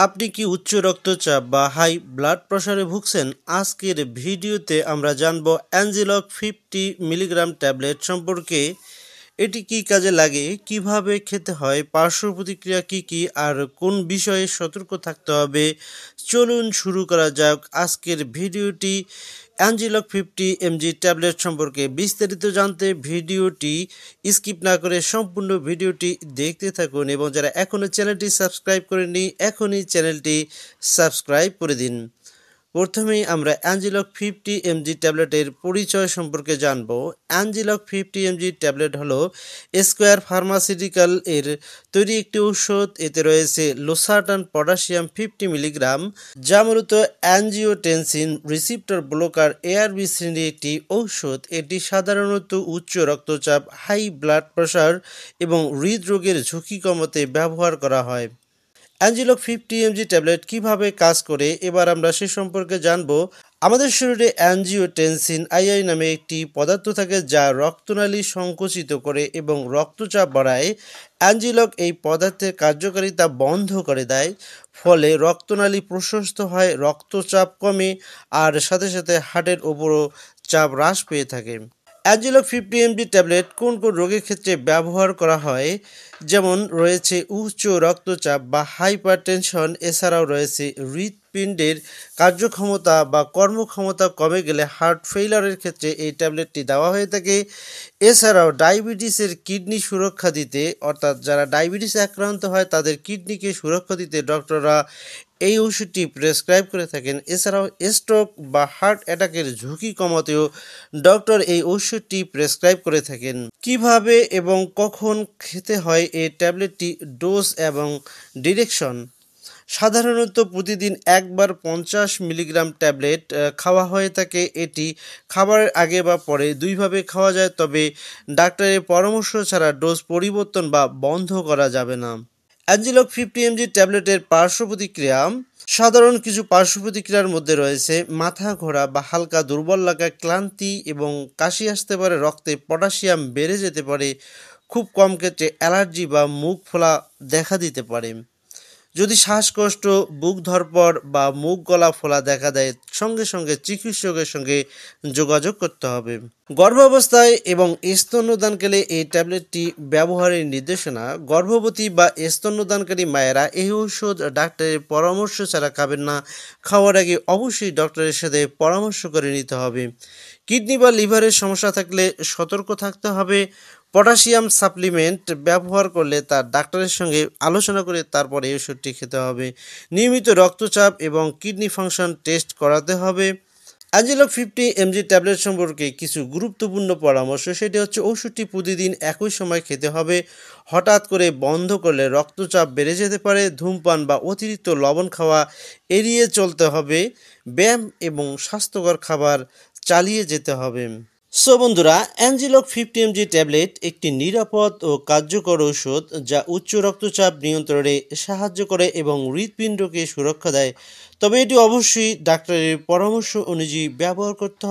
আপনি কি উচ্চ রক্তচাপ বা হাই ব্লাড প্রেশারে ভুগছেন? আজকের ভিডিওতে আমরা জানব অ্যাঞ্জিলক 50 মিলিগ্রাম ট্যাবলেট সম্পর্কে। এটি কি কাজে লাগে, কিভাবে খেতে হয়, পার্শ্ব প্রতিক্রিয়া কি কি, আর কোন বিষয়ে সতর্ক থাকতে হবে। চলুন শুরু করা যাক আজকের ভিডিওটি। অ্যাঞ্জিলক 50 mg ট্যাবলেট সম্পর্কে বিস্তারিত জানতে ভিডিওটি স্কিপ না করে সম্পূর্ণ ভিডিওটি দেখতে থাকুন, এবং যারা এখনও চ্যানেলটি সাবস্ক্রাইব করেননি এখনই চ্যানেলটি সাবস্ক্রাইব করে দিন। প্রথমেই আমরা অ্যাঞ্জিলক 50 mg ট্যাবলেটের পরিচয় সম্পর্কে জানব। অ্যাঞ্জিলক 50 mg ট্যাবলেট হলো স্কোয়ার ফার্মাসিউটিক্যাল এর তৈরি একটি ঔষধ। এতে রয়েছে লোসার্টান পটাশিয়াম 50 মিলিগ্রাম, যা মূলত অ্যাঞ্জিওটেনসিন রিসিপ্টর ব্লকার এআরবি শ্রেণীর একটি ঔষধ। এটি সাধারণত উচ্চ রক্তচাপ, হাই ব্লাড প্রেশার এবং হৃদরোগের ঝুঁকি কমাতে ব্যবহার করা হয়। অ্যাঞ্জিলক 50 mg ট্যাবলেট কিভাবে কাজ করে এবার আমরা সে সম্পর্কে জানব। আমাদের শরীরে অ্যাঞ্জিওটেনসিন আইআই নামে একটি পদার্থ থাকে, যা রক্তনালী সংকুচিত করে এবং রক্তচাপ বাড়ায়। অ্যাঞ্জিলক এই পদার্থের কার্যকারিতা বন্ধ করে দেয়, ফলে রক্তনালী প্রশস্ত হয়, রক্তচাপ কমে, আর সাথে সাথে হার্টের ওপরও চাপ হ্রাস পেয়ে থাকে। অ্যাঞ্জিলক 50 mg ট্যাবলেট কোন কোন রোগের ক্ষেত্রে ব্যবহার করা হয়, যেমন রয়েছে উচ্চ রক্তচাপ বা হাইপারটেনশন। এছাড়াও রয়েছে হৃৎপিণ্ডের কার্যক্ষমতা বা কর্মক্ষমতা কমে গেলে হার্ট ফেইলারের ক্ষেত্রে এই ট্যাবলেটটি দেওয়া হয়ে থাকে। এছাড়াও ডায়াবেটিসের কিডনি সুরক্ষা দিতে, অর্থাৎ যারা ডায়াবেটিসে আক্রান্ত হয় তাদের কিডনিকে সুরক্ষা দিতে ডক্টররা এই ওষুধটি প্রেসক্রাইব করে থাকেন। এছাড়াও স্ট্রোক বা হার্ট অ্যাটাকের ঝুঁকি কমাতেও ডক্টর এই ওষুধটি প্রেসক্রাইব করে থাকেন। কিভাবে এবং কখন খেতে হয় এই ট্যাবলেটটি, ডোজ এবং ডিরেকশন। সাধারণত প্রতিদিন একবার 50 মিলিগ্রাম ট্যাবলেট খাওয়া হয়ে থাকে। এটি খাবারের আগে বা পরে দুইভাবে খাওয়া যায়, তবে ডাক্তারের পরামর্শ ছাড়া ডোজ পরিবর্তন বা বন্ধ করা যাবে না। অ্যাঞ্জিলক 50 mg ট্যাবলেটের পার্শ্ব প্রতিক্রিয়া। সাধারণ কিছু পার্শ্ব প্রতিক্রিয়ার মধ্যে রয়েছে মাথা ঘোরা বা হালকা দুর্বল লাগা, ক্লান্তি এবং কাশি আসতে পারে, রক্তে পটাশিয়াম বেড়ে যেতে পারে, খুব কম ক্ষেত্রে অ্যালার্জি বা মুখ ফোলা দেখা দিতে পারে। যদি শ্বাসকষ্ট, বুক ধড়ফড় বা মুখ গলা ফোলা দেখা দেয়, সঙ্গে সঙ্গে চিকিৎসকের সঙ্গে যোগাযোগ করতে হবে। গর্ভাবস্থায় এবং স্তন্যদানকালে এই ট্যাবলেটটি ব্যবহারের নির্দেশনা। গর্ভবতী বা স্তন্যদানকারী মায়েরা এই ঔষধ ডাক্তারের পরামর্শ ছাড়া খাবেন না। খাওয়ার আগে অবশ্যই ডক্টরের সাথে পরামর্শ করে নিতে হবে। কিডনি বা লিভারের সমস্যা থাকলে সতর্ক থাকতে হবে। পটাশিয়াম সাপ্লিমেন্ট ব্যবহার করলে তার ডাক্তারের সঙ্গে আলোচনা করে তারপরে এই ওষুধটি খেতে হবে। নিয়মিত রক্তচাপ এবং কিডনি ফাংশন টেস্ট করাতে হবে। অ্যাঞ্জিলক 50 mg ট্যাবলেট সম্পর্কে কিছু গুরুত্বপূর্ণ পরামর্শ, সেটি হচ্ছে ওষুধটি প্রতিদিন একই সময় খেতে হবে। হঠাৎ করে বন্ধ করলে রক্তচাপ বেড়ে যেতে পারে। ধূমপান বা অতিরিক্ত লবণ খাওয়া এড়িয়ে চলতে হবে। ব্যায়াম এবং স্বাস্থ্যকর খাবার চালিয়ে যেতে হবে। সো বন্ধুরা, অ্যাঞ্জিলক 50 mg ট্যাবলেট একটি নিরাপদ ও কার্যকর ঔষধ, যা উচ্চ রক্তচাপ নিয়ন্ত্রণে সাহায্য করে এবং হৃৎপিণ্ডকে সুরক্ষা দেয়। তবে এটি অবশ্যই ডাক্তারের পরামর্শ অনুযায়ী ব্যবহার করতে হবে।